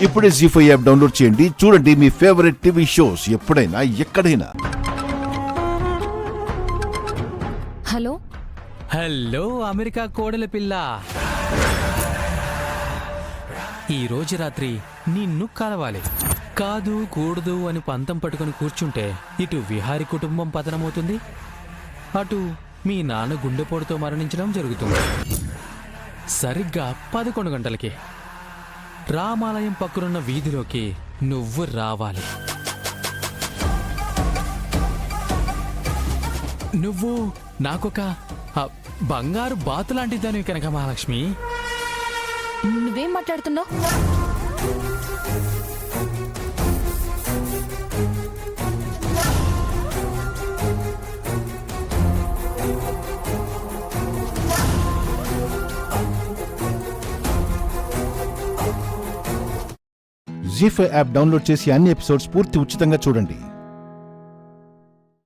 ఇప్పుడే జీ5 app download చేయండి. చూడండి మీ ఫేవరెట్ టీవీ షోస్ ఎప్పుడైనా ఎక్కడైనా. హలో హలో అమెరికా కోడల పిల్ల, ఈ రోజు రాత్రి నిన్ను కలవాలి. కాదు కూడదు అని పంతం పట్టుకుని కూర్చుంటే ఇటు విహారీ కుటుంబం పతనమవుతుంది, అటు మీ నాన్న గుండెపోటుతో మరణించడం జరుగుతుంది. సరిగ్గా 11 గంటలకి రామాలయం పక్కనున్న వీధిలోకి నువ్వు రావాలి. నువ్వు నాకొక బంగారు బాతు లాంటిదానివి కనుక మహాలక్ష్మి. నువ్వేం మాట్లాడుతున్నావు? జీ5 యాప్ డౌన్లోడ్ చేసి అన్ని ఎపిసోడ్స్ పూర్తి ఉచితంగా చూడండి.